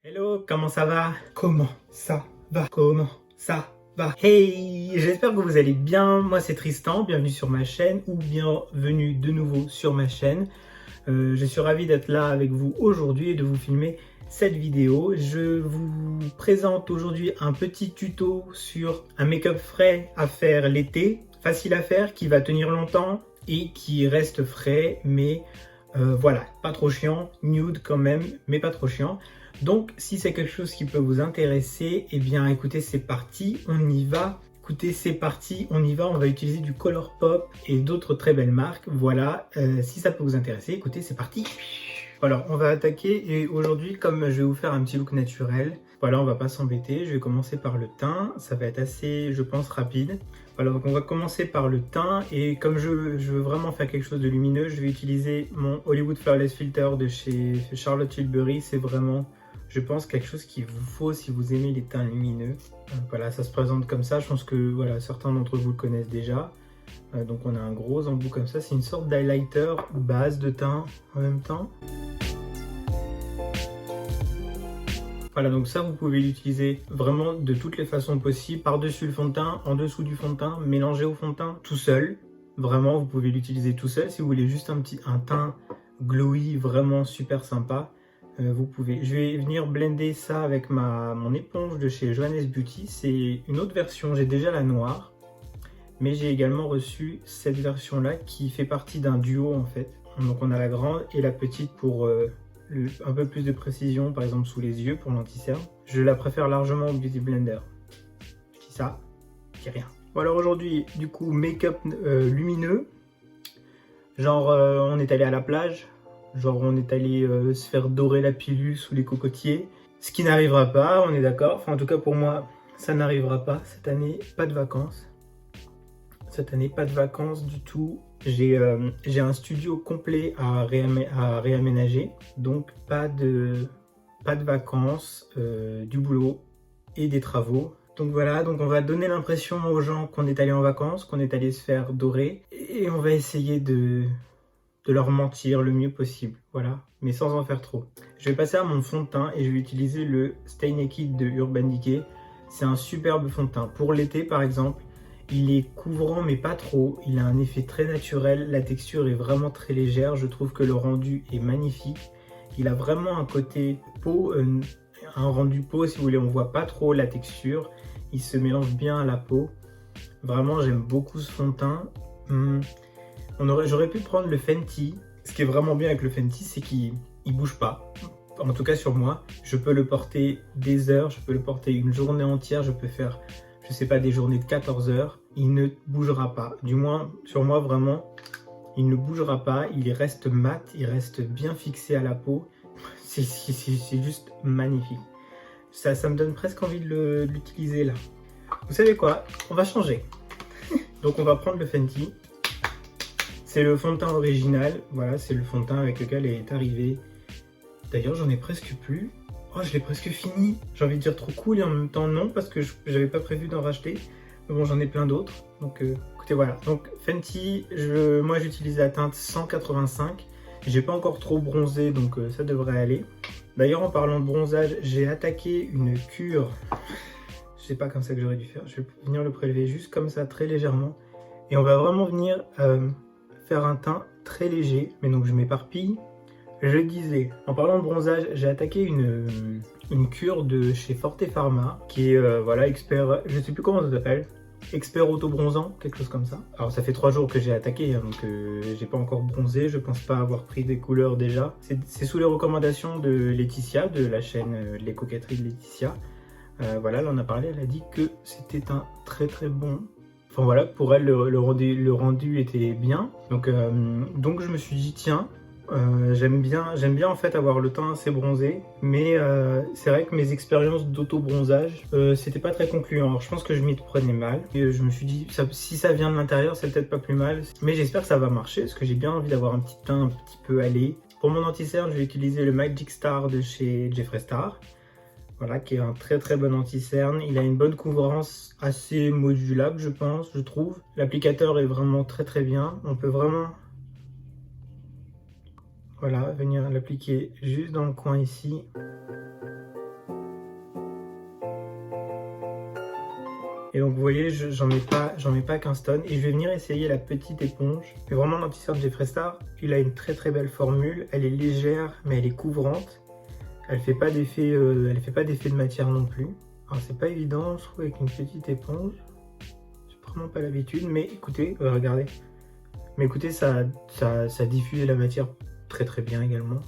Hello, comment ça va? Comment ça va? Comment ça va? Hey, j'espère que vous allez bien. Moi c'est Tristan, bienvenue sur ma chaîne ou bienvenue de nouveau sur ma chaîne. Je suis ravi d'être là avec vous aujourd'hui et de vous filmer cette vidéo. Je vous présente aujourd'hui un petit tuto sur un make-up frais à faire l'été, facile à faire, qui va tenir longtemps et qui reste frais, mais voilà, pas trop chiant, nude quand même, mais pas trop chiant. Donc si c'est quelque chose qui peut vous intéresser, eh bien écoutez, c'est parti, on y va. Écoutez, c'est parti, on y va, on va utiliser du Colourpop et d'autres très belles marques. Voilà, si ça peut vous intéresser, écoutez, c'est parti. Alors, on va attaquer et aujourd'hui, comme je vais vous faire un petit look naturel, voilà, on va pas s'embêter. Je vais commencer par le teint, ça va être assez, je pense, rapide. Voilà, donc on va commencer par le teint et comme je veux vraiment faire quelque chose de lumineux, je vais utiliser mon Hollywood Flawless Filter de chez Charlotte Tilbury. C'est vraiment, je pense, quelque chose qu'il vous faut si vous aimez les teints lumineux. Voilà, ça se présente comme ça. Je pense que voilà, certains d'entre vous le connaissent déjà. Donc on a un gros embout comme ça. C'est une sorte d'highlighter base de teint en même temps. Voilà, donc ça vous pouvez l'utiliser vraiment de toutes les façons possibles, par-dessus le fond de teint, en dessous du fond de teint, mélangé au fond de teint, tout seul. Vraiment, vous pouvez l'utiliser tout seul. Si vous voulez juste un teint glowy, vraiment super sympa, vous pouvez. Je vais venir blender ça avec mon éponge de chez Johannes Beauty. C'est une autre version, j'ai déjà la noire, mais j'ai également reçu cette version-là qui fait partie d'un duo en fait. Donc on a la grande et la petite pour un peu plus de précision, par exemple sous les yeux pour l'anti-cerne. Je la préfère largement au Beauty Blender. Je dis ça, je dis rien. Bon alors aujourd'hui, du coup, make-up lumineux. Genre on est allé à la plage, genre on est allé se faire dorer la pilule sous les cocotiers. Ce qui n'arrivera pas, on est d'accord. Enfin en tout cas pour moi, ça n'arrivera pas. Cette année, pas de vacances. Cette année, pas de vacances du tout. J'ai un studio complet à réaménager, donc pas de vacances, du boulot et des travaux. Donc voilà, donc on va donner l'impression aux gens qu'on est allé en vacances, qu'on est allé se faire dorer, et on va essayer de leur mentir le mieux possible, voilà, mais sans en faire trop. Je vais passer à mon fond de teint et je vais utiliser le Stay Naked de Urban Decay. C'est un superbe fond de teint. Pour l'été par exemple, il est couvrant mais pas trop, il a un effet très naturel, la texture est vraiment très légère, je trouve que le rendu est magnifique. Il a vraiment un côté peau, un rendu peau si vous voulez, on voit pas trop la texture, il se mélange bien à la peau. Vraiment j'aime beaucoup ce fond de teint. J'aurais pu prendre le Fenty. Ce qui est vraiment bien avec le Fenty, c'est qu'il bouge pas. En tout cas sur moi, je peux le porter des heures, je peux le porter une journée entière, je peux faire, je sais pas, des journées de 14 heures. Il ne bougera pas. Du moins, sur moi, vraiment, il ne bougera pas. Il reste mat, il reste bien fixé à la peau. C'est juste magnifique. Ça me donne presque envie de l'utiliser là. Vous savez quoi? On va changer. Donc on va prendre le Fenty. C'est le fond de teint original, voilà, c'est le fond de teint avec lequel elle est arrivée. D'ailleurs, j'en ai presque plus. Oh, je l'ai presque fini. J'ai envie de dire trop cool et en même temps non, parce que j'avais pas prévu d'en racheter. Mais bon, j'en ai plein d'autres. Donc, écoutez, voilà. Donc, Fenty, moi j'utilise la teinte 185. J'ai pas encore trop bronzé, donc ça devrait aller. D'ailleurs, en parlant de bronzage, j'ai attaqué une cure. Je sais pas comme ça que j'aurais dû faire. Je vais venir le prélever juste comme ça, très légèrement. Et on va vraiment venir faire un teint très léger, mais donc je m'éparpille. Je disais, en parlant de bronzage, j'ai attaqué une cure de chez Forte Pharma, qui est, voilà, expert, je sais plus comment ça s'appelle, expert auto-bronzant, quelque chose comme ça. Alors ça fait 3 jours que j'ai attaqué, hein, donc j'ai pas encore bronzé, je pense pas avoir pris des couleurs déjà. C'est sous les recommandations de Laetitia, de la chaîne Les Coquetteries de Laetitia. Voilà, elle en a parlé, elle a dit que c'était un très très bon. Enfin voilà, pour elle, le rendu était bien. Donc je me suis dit, tiens, j'aime bien en fait avoir le teint assez bronzé. Mais c'est vrai que mes expériences d'auto-bronzage, c'était pas très concluant. Alors je pense que je m'y prenais mal. Et je me suis dit, si ça vient de l'intérieur, c'est peut-être pas plus mal. Mais j'espère que ça va marcher, parce que j'ai bien envie d'avoir un petit teint un petit peu allé. Pour mon anti-cerne, je vais utiliser le Magic Star de chez Jeffree Star. Voilà, qui est un très très bon anti-cerne. Il a une bonne couvrance assez modulable, je pense, je trouve. L'applicateur est vraiment très très bien. On peut vraiment, voilà, venir l'appliquer juste dans le coin ici. Et donc vous voyez, j'en mets pas 15 tonnes. Et je vais venir essayer la petite éponge. Mais vraiment l'anti-cerne Jeffree Star, il a une très belle formule. Elle est légère, mais elle est couvrante. Elle fait pas d'effet de matière non plus. Alors c'est pas évident, je trouve, avec une petite éponge. J'ai vraiment pas l'habitude, mais écoutez, regardez. Mais écoutez, ça diffuse la matière très bien également.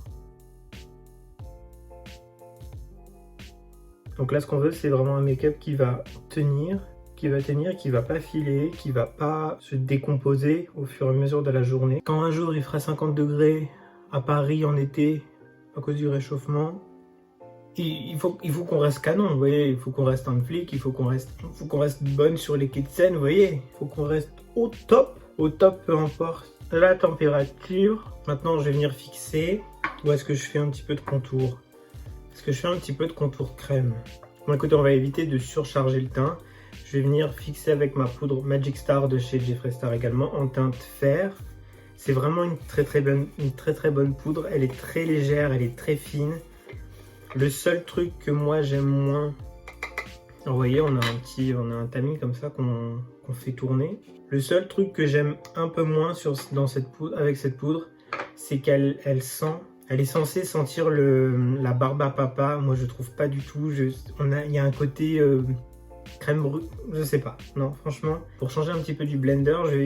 Donc là, ce qu'on veut, c'est vraiment un make-up qui va tenir, qui va pas filer, qui va pas se décomposer au fur et à mesure de la journée. Quand un jour il fera 50 degrés à Paris en été à cause du réchauffement, il faut qu'on reste canon, vous voyez, il faut qu'on reste un flic, il faut qu'on reste bonne sur les quais de Seine, vous voyez, il faut qu'on reste au top, peu importe la température. Maintenant, je vais venir fixer. Où est-ce que je fais un petit peu de contour? Est-ce que je fais un petit peu de contour crème? Bon, écoutez, on va éviter de surcharger le teint. Je vais venir fixer avec ma poudre Magic Star de chez Jeffree Star également en teinte fer. C'est vraiment une très bonne poudre. Elle est très légère, elle est très fine. Le seul truc que moi j'aime moins, alors vous voyez, on a un tamis comme ça qu'on fait tourner. Le seul truc que j'aime un peu moins avec cette poudre, c'est qu'elle est censée sentir la barbe à papa. Moi je trouve pas du tout. Il y a un côté crème brûlée, je sais pas. Non, franchement, pour changer un petit peu du blender, je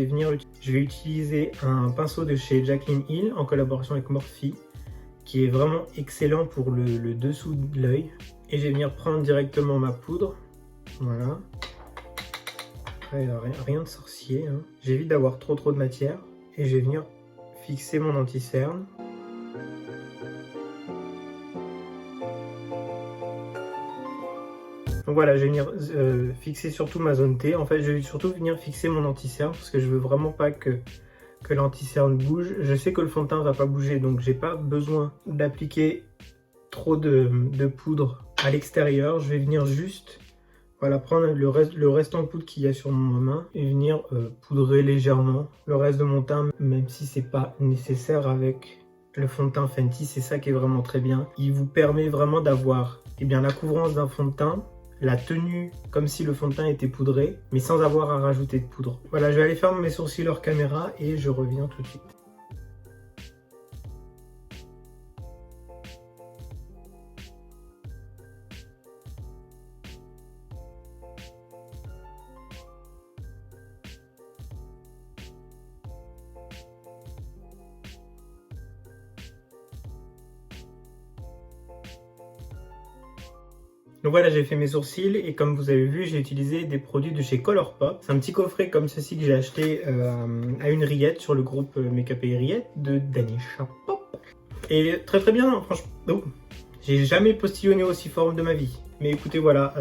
vais utiliser un pinceau de chez Jaclyn Hill en collaboration avec Morphe, qui est vraiment excellent pour le dessous de l'œil. Et je vais venir prendre directement ma poudre. Voilà. Rien de sorcier. Hein. J'évite d'avoir trop de matière. Et je vais venir fixer mon anti-cerne. Donc voilà, je vais venir fixer surtout ma zone T. En fait, je vais surtout venir fixer mon anti-cerne parce que je veux vraiment pas que l'anti-cerne bouge. Je sais que le fond de teint va pas bouger, donc j'ai pas besoin d'appliquer trop de poudre à l'extérieur. Je vais venir juste, voilà, prendre le restant de poudre qu'il y a sur ma main et venir poudrer légèrement le reste de mon teint, même si c'est pas nécessaire avec le fond de teint Fenty. C'est ça qui est vraiment très bien. Il vous permet vraiment d'avoir la couvrance d'un fond de teint, la tenue comme si le fond de teint était poudré, mais sans avoir à rajouter de poudre. Voilà, je vais aller faire mes sourcils hors caméra et je reviens tout de suite. Donc voilà, j'ai fait mes sourcils et comme vous avez vu, j'ai utilisé des produits de chez Colourpop. C'est un petit coffret comme ceci que j'ai acheté à une rillette sur le groupe Make Up et Rillette de Danisha Pop. Et très bien, hein, franchement. Oh, j'ai jamais postillonné aussi fort de ma vie. Mais écoutez, voilà,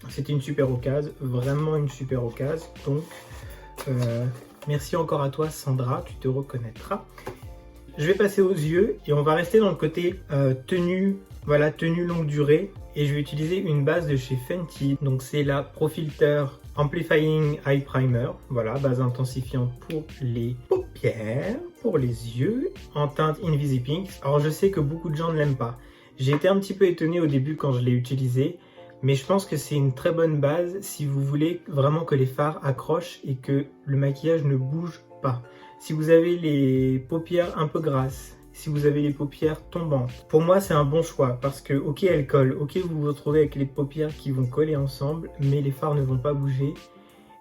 c'était une super occasion, vraiment une super occasion. Donc, merci encore à toi Sandra, tu te reconnaîtras. Je vais passer aux yeux et on va rester dans le côté tenue, voilà, tenue longue durée. Et je vais utiliser une base de chez Fenty. Donc c'est la Pro Filter Amplifying Eye Primer. Voilà, base intensifiante pour les paupières, pour les yeux, en teinte Invisi Pink. Alors je sais que beaucoup de gens ne l'aiment pas. J'ai été un petit peu étonné au début quand je l'ai utilisé. Mais je pense que c'est une très bonne base si vous voulez vraiment que les fards accrochent et que le maquillage ne bouge pas. Si vous avez les paupières un peu grasses, si vous avez les paupières tombantes, pour moi c'est un bon choix parce que ok elles collent, ok vous vous retrouvez avec les paupières qui vont coller ensemble, mais les fards ne vont pas bouger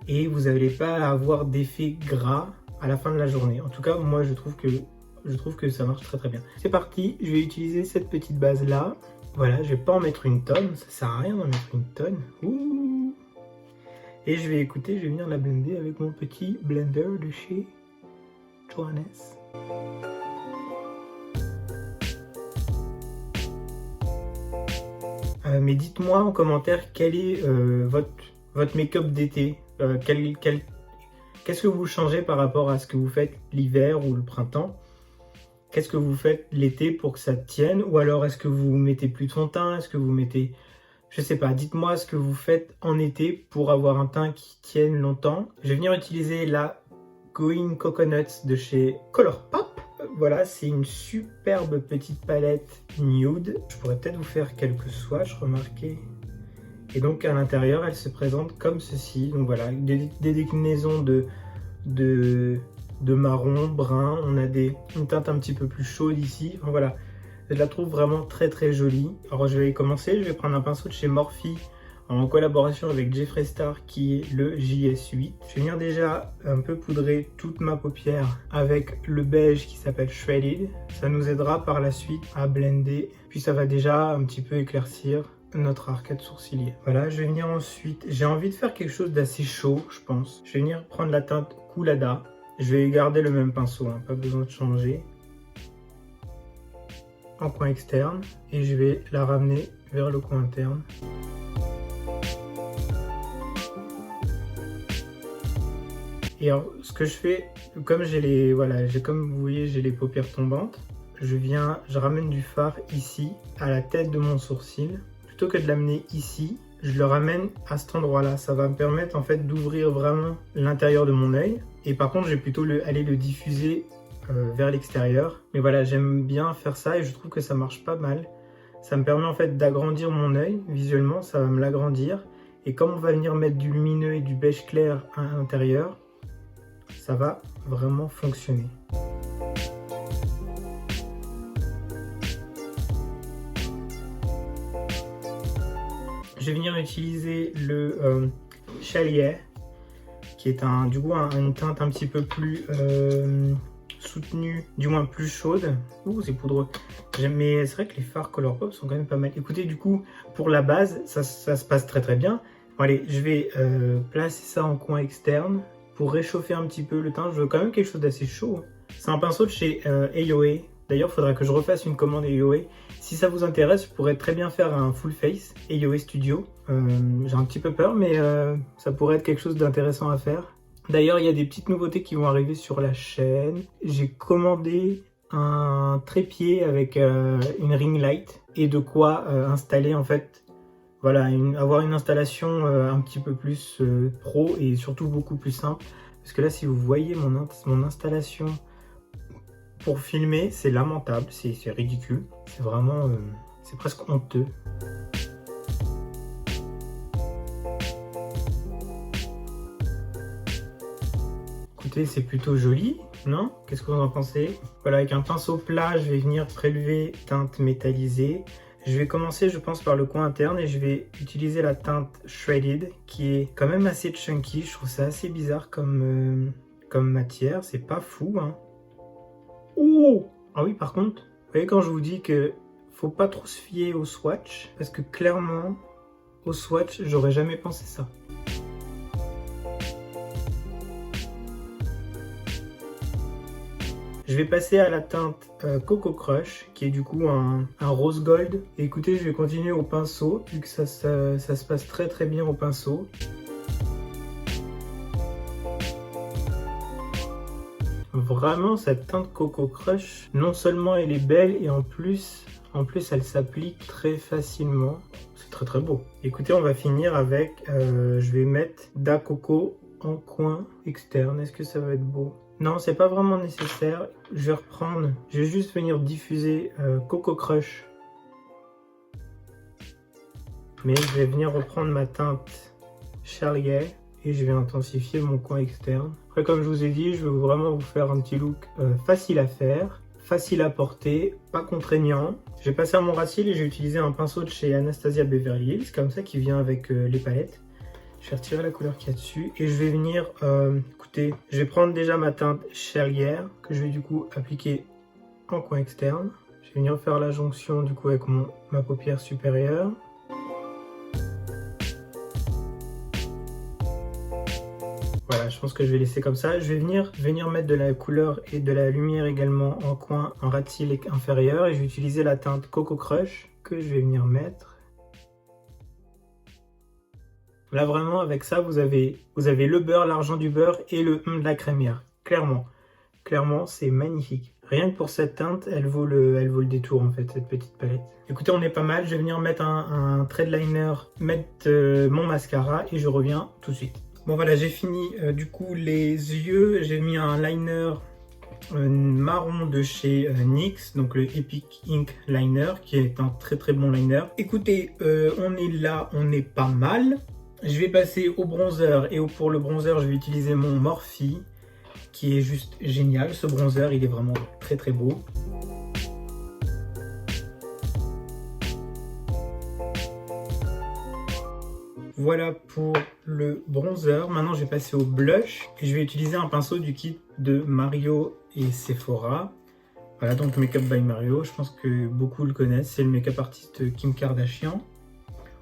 et vous n'allez pas avoir d'effet gras à la fin de la journée. En tout cas moi je trouve que ça marche très bien. C'est parti, je vais utiliser cette petite base là. Voilà, je vais pas en mettre une tonne, ça sert à rien d'en mettre une tonne. Ouh. Et je vais venir la blender avec mon petit blender de chez Johannes. Mais dites-moi en commentaire quel est votre make-up d'été. Qu'est-ce que vous changez par rapport à ce que vous faites l'hiver ou le printemps? Qu'est-ce que vous faites l'été pour que ça tienne? Ou alors est-ce que vous mettez plus de fond de teint? Est-ce que vous mettez... Je sais pas, dites-moi ce que vous faites en été pour avoir un teint qui tienne longtemps. Je vais venir utiliser la Going Coconuts de chez Colourpop. Voilà, c'est une superbe petite palette nude. Je pourrais peut-être vous faire quelques swatchs, remarquez. Et donc à l'intérieur, elle se présente comme ceci. Donc voilà, des déclinaisons de marron, brun. On a une teinte un petit peu plus chaude ici. Enfin, voilà, je la trouve vraiment très très jolie. Alors je vais commencer, je vais prendre un pinceau de chez Morphe en collaboration avec Jeffree Star qui est le JS8. Je vais venir déjà un peu poudrer toute ma paupière avec le beige qui s'appelle Shredded. Ça nous aidera par la suite à blender. Puis ça va déjà un petit peu éclaircir notre arcade sourcilière. Voilà, je vais venir ensuite, j'ai envie de faire quelque chose d'assez chaud, je pense. Je vais venir prendre la teinte Coolada. Je vais garder le même pinceau, hein, pas besoin de changer. En coin externe et je vais la ramener vers le coin interne. Et alors, ce que je fais, comme comme vous voyez, j'ai les paupières tombantes, je ramène du fard ici, à la tête de mon sourcil. Plutôt que de l'amener ici, je le ramène à cet endroit-là. Ça va me permettre en fait d'ouvrir vraiment l'intérieur de mon œil. Et par contre, je vais plutôt aller le diffuser vers l'extérieur. Mais voilà, j'aime bien faire ça et je trouve que ça marche pas mal. Ça me permet en fait d'agrandir mon œil visuellement, ça va me l'agrandir. Et comme on va venir mettre du lumineux et du beige clair à l'intérieur, ça va vraiment fonctionner. Je vais venir utiliser le Challier, qui est une teinte un petit peu plus soutenue, du moins plus chaude. Ouh, c'est poudreux. Mais c'est vrai que les fards Colourpop sont quand même pas mal. Écoutez, du coup, pour la base, ça se passe très très bien. Bon, allez, je vais placer ça en coin externe pour réchauffer un petit peu le teint. Je veux quand même quelque chose d'assez chaud. C'est un pinceau de chez AOA. D'ailleurs, il faudra que je refasse une commande AOA. Si ça vous intéresse, je pourrais très bien faire un full face AOA Studio. J'ai un petit peu peur, mais ça pourrait être quelque chose d'intéressant à faire. D'ailleurs, il y a des petites nouveautés qui vont arriver sur la chaîne. J'ai commandé un trépied avec une ring light et de quoi installer en fait, voilà, avoir une installation un petit peu plus pro et surtout beaucoup plus simple. Parce que là, si vous voyez mon installation pour filmer, c'est lamentable, c'est ridicule, c'est vraiment, c'est presque honteux. Écoutez, c'est plutôt joli, non? Qu'est-ce que vous en pensez? Voilà, avec un pinceau plat, je vais venir prélever teinte métallisée. Je vais commencer, je pense, par le coin interne et je vais utiliser la teinte Shredded, qui est quand même assez chunky. Je trouve ça assez bizarre comme matière, c'est pas fou, hein. Oh! Ah oui, par contre, vous voyez quand je vous dis que faut pas trop se fier au swatch, parce que clairement, au swatch, j'aurais jamais pensé ça. Je vais passer à la teinte Coco Crush, qui est du coup un rose gold. Et écoutez, je vais continuer au pinceau, vu que ça se passe très très bien au pinceau. Vraiment, cette teinte Coco Crush, non seulement elle est belle, et en plus elle s'applique très facilement. C'est très très beau. Écoutez, on va finir avec, je vais mettre Da Coco en coin externe. Est-ce que ça va être beau? Non, c'est pas vraiment nécessaire. Je vais juste venir diffuser Coco Crush. Mais je vais venir reprendre ma teinte Challier et je vais intensifier mon coin externe. Après, comme je vous ai dit, je vais vraiment vous faire un petit look facile à faire, facile à porter, pas contraignant. J'ai passé à mon racine et j'ai utilisé un pinceau de chez Anastasia Beverly Hills, comme ça, qui vient avec les palettes. Je vais retirer la couleur qu'il y a dessus et je vais venir, écoutez, je vais prendre déjà ma teinte Challier que je vais du coup appliquer en coin externe. Je vais venir faire la jonction du coup avec ma paupière supérieure. Voilà, je pense que je vais laisser comme ça. Je vais venir mettre de la couleur et de la lumière également en coin, en ras de cils inférieur. Et je vais utiliser la teinte Coco Crush que je vais venir mettre. Là vraiment avec ça vous avez le beurre, l'argent du beurre et le de la crémière. Clairement c'est magnifique. Rien que pour cette teinte, elle vaut le détour en fait, cette petite palette. Écoutez, on est pas mal. Je vais venir mettre un thread liner, mettre mon mascara et je reviens tout de suite. Bon voilà, j'ai fini du coup les yeux. J'ai mis un liner marron de chez NYX, donc le Epic Ink Liner, qui est un très très bon liner. Écoutez, on est là, on est pas mal. Je vais passer au bronzer, et pour le bronzer, je vais utiliser mon Morphe, qui est juste génial. Ce bronzer, il est vraiment très très beau. Voilà pour le bronzer. Maintenant, je vais passer au blush. Et je vais utiliser un pinceau du kit de Mario et Sephora. Voilà, donc Make Up by Mario. Je pense que beaucoup le connaissent. C'est le make-up artiste Kim Kardashian,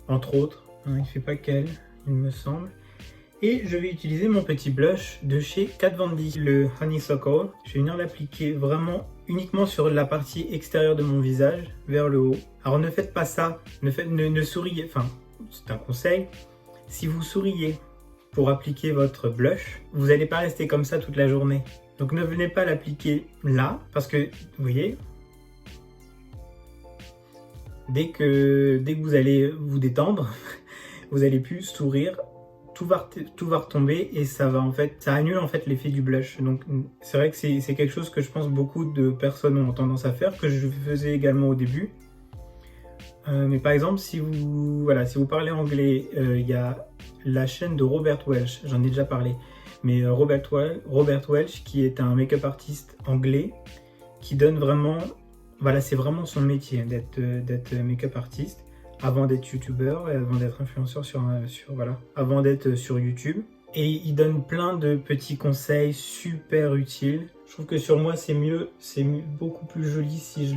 entre autres. Hein, il ne fait pas qu'elle, il me semble. Et je vais utiliser mon petit blush de chez Kat Von D, le Honeysuckle. Je vais venir l'appliquer vraiment uniquement sur la partie extérieure de mon visage, vers le haut. Alors ne faites pas ça, ne souriez, enfin c'est un conseil. Si vous souriez pour appliquer votre blush, vous n'allez pas rester comme ça toute la journée. Donc ne venez pas l'appliquer là, parce que vous voyez, dès que vous allez vous détendre, vous allez plus sourire. Tout va retomber et ça annule en fait l'effet du blush. Donc c'est vrai que c'est quelque chose que je pense beaucoup de personnes ont tendance à faire, que je faisais également au début. Mais par exemple, si vous parlez anglais, il y a la chaîne de Robert Welch, j'en ai déjà parlé, mais Robert Welch qui est un make-up artiste anglais qui donne vraiment, voilà, c'est vraiment son métier d'être make-up artiste. Avant d'être youtubeur et avant d'être influenceur avant d'être sur YouTube. Et il donne plein de petits conseils super utiles. Je trouve que sur moi c'est beaucoup plus joli si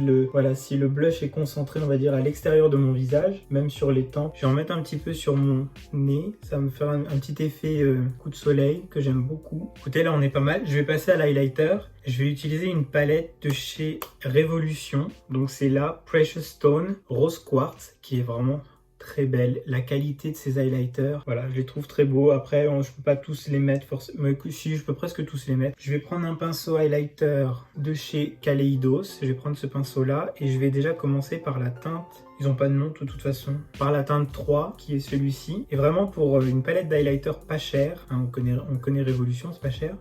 si le blush est concentré, on va dire, à l'extérieur de mon visage, même sur les tempes. Je vais en mettre un petit peu sur mon nez, ça va me faire un petit effet coup de soleil que j'aime beaucoup. Écoutez, là on est pas mal. Je vais passer à l'highlighter. Je vais utiliser une palette de chez Révolution. Donc c'est la Precious Stone Rose Quartz qui est vraiment très belle. La qualité de ces highlighters, voilà, je les trouve très beaux. Après, je peux pas tous les mettre forcément. Mais si, je peux presque tous les mettre. Je vais prendre un pinceau highlighter de chez Kaleidos. Je vais prendre ce pinceau là et je vais déjà commencer par la teinte. Ils n'ont pas de nom de toute façon. Par la teinte 3 qui est celui-ci. Et vraiment pour une palette d'highlighter pas chère. Hein, on connaît Révolution, c'est pas cher.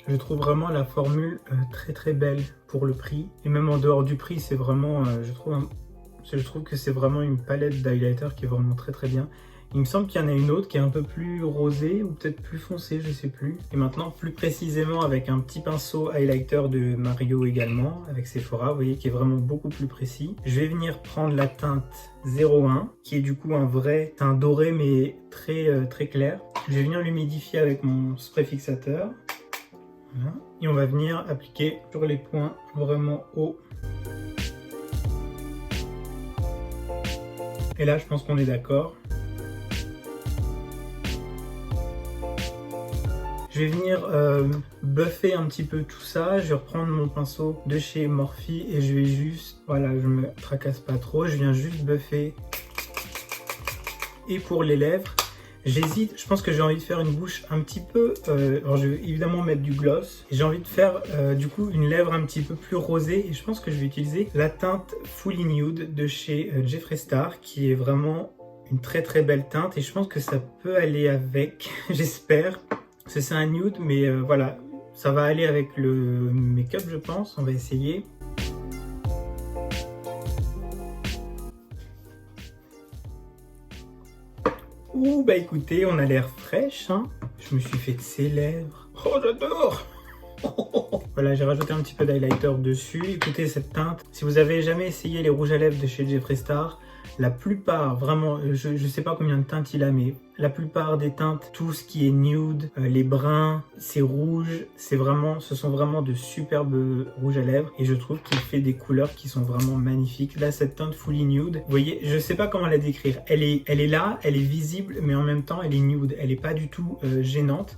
Je trouve vraiment la formule très très belle pour le prix. Et même en dehors du prix, c'est vraiment, je trouve que c'est vraiment une palette d'highlighter qui est vraiment très très bien. Il me semble qu'il y en a une autre qui est un peu plus rosée ou peut-être plus foncée, je sais plus. Et maintenant, plus précisément avec un petit pinceau highlighter de Mario également, avec Sephora, vous voyez, qui est vraiment beaucoup plus précis. Je vais venir prendre la teinte 01, qui est du coup un vrai teint doré mais très, très clair. Je vais venir l'humidifier avec mon spray fixateur. Voilà. Et on va venir appliquer sur les points vraiment hauts. Et là, je pense qu'on est d'accord. Je vais venir buffer un petit peu tout ça. Je vais reprendre mon pinceau de chez Morphe et je vais juste, voilà, je me tracasse pas trop. Je viens juste buffer. Et pour les lèvres, j'hésite. Je pense que j'ai envie de faire une bouche un petit peu... alors je vais évidemment mettre du gloss. J'ai envie de faire du coup une lèvre un petit peu plus rosée. Et je pense que je vais utiliser la teinte Fully Nude de chez Jeffree Star, qui est vraiment une très très belle teinte. Et je pense que ça peut aller avec, j'espère. Parce que c'est un nude, mais voilà, ça va aller avec le make-up, je pense. On va essayer. Ouh, bah écoutez, on a l'air fraîche, hein. Je me suis fait de ses lèvres. Oh, j'adore. Voilà, j'ai rajouté un petit peu d'highlighter dessus. Écoutez cette teinte. Si vous avez jamais essayé les rouges à lèvres de chez Jeffree Star, la plupart, vraiment, je sais pas combien de teintes il a, mais la plupart des teintes, tout ce qui est nude, les bruns, c'est rouge, ce sont vraiment de superbes rouges à lèvres. Et je trouve qu'il fait des couleurs qui sont vraiment magnifiques. Là, cette teinte Fully Nude, vous voyez, je sais pas comment la décrire. Elle est là, elle est visible, mais en même temps, elle est nude. Elle est pas du tout gênante.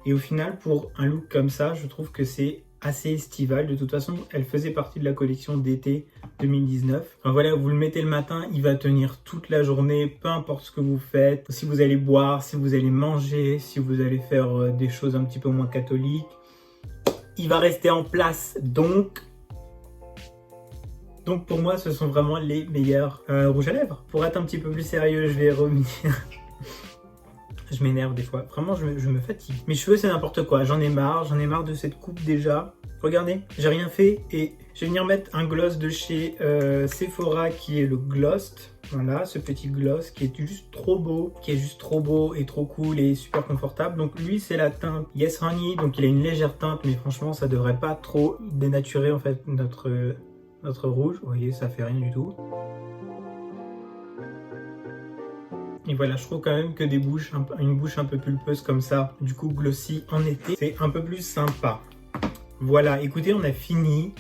Et au final, pour un look comme ça, je trouve que c'est assez estival. De toute façon, elle faisait partie de la collection d'été 2019. Enfin, voilà, vous le mettez le matin, il va tenir toute la journée, peu importe ce que vous faites. Si vous allez boire, si vous allez manger, si vous allez faire des choses un petit peu moins catholiques, il va rester en place. Donc pour moi, ce sont vraiment les meilleurs rouges à lèvres. Pour être un petit peu plus sérieux, je vais revenir... Je m'énerve des fois, vraiment je me fatigue. Mes cheveux c'est n'importe quoi, j'en ai marre de cette coupe déjà. Regardez, j'ai rien fait et je vais venir mettre un gloss de chez Sephora qui est le Glossed. Voilà, ce petit gloss qui est juste trop beau, et trop cool et super confortable. Donc lui c'est la teinte Yes Honey, donc il a une légère teinte mais franchement ça devrait pas trop dénaturer en fait notre rouge. Vous voyez, ça fait rien du tout. Et voilà, je trouve quand même que une bouche un peu pulpeuse comme ça, du coup glossy en été, c'est un peu plus sympa. Voilà, écoutez, on a fini.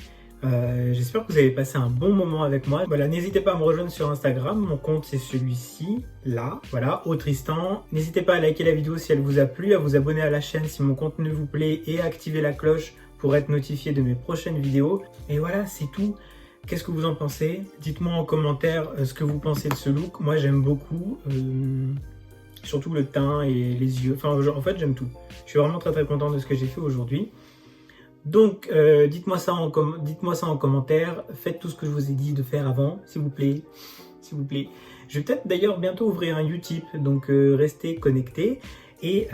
J'espère que vous avez passé un bon moment avec moi. Voilà, n'hésitez pas à me rejoindre sur Instagram. Mon compte, c'est celui-ci, là. Voilà, Tristan. N'hésitez pas à liker la vidéo si elle vous a plu, à vous abonner à la chaîne si mon contenu vous plaît et à activer la cloche pour être notifié de mes prochaines vidéos. Et voilà, c'est tout. Qu'est-ce que vous en pensez? Dites-moi en commentaire ce que vous pensez de ce look. Moi, j'aime beaucoup. Surtout le teint et les yeux. Enfin, en fait, j'aime tout. Je suis vraiment très content de ce que j'ai fait aujourd'hui. Donc, dites-moi ça en commentaire. Faites tout ce que je vous ai dit de faire avant, s'il vous plaît. S'il vous plaît. Je vais peut-être d'ailleurs bientôt ouvrir un Utip, donc restez connectés. Et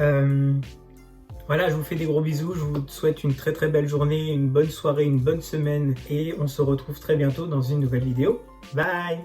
voilà, je vous fais des gros bisous. Je vous souhaite une très belle journée, une bonne soirée, une bonne semaine. Et on se retrouve très bientôt dans une nouvelle vidéo. Bye!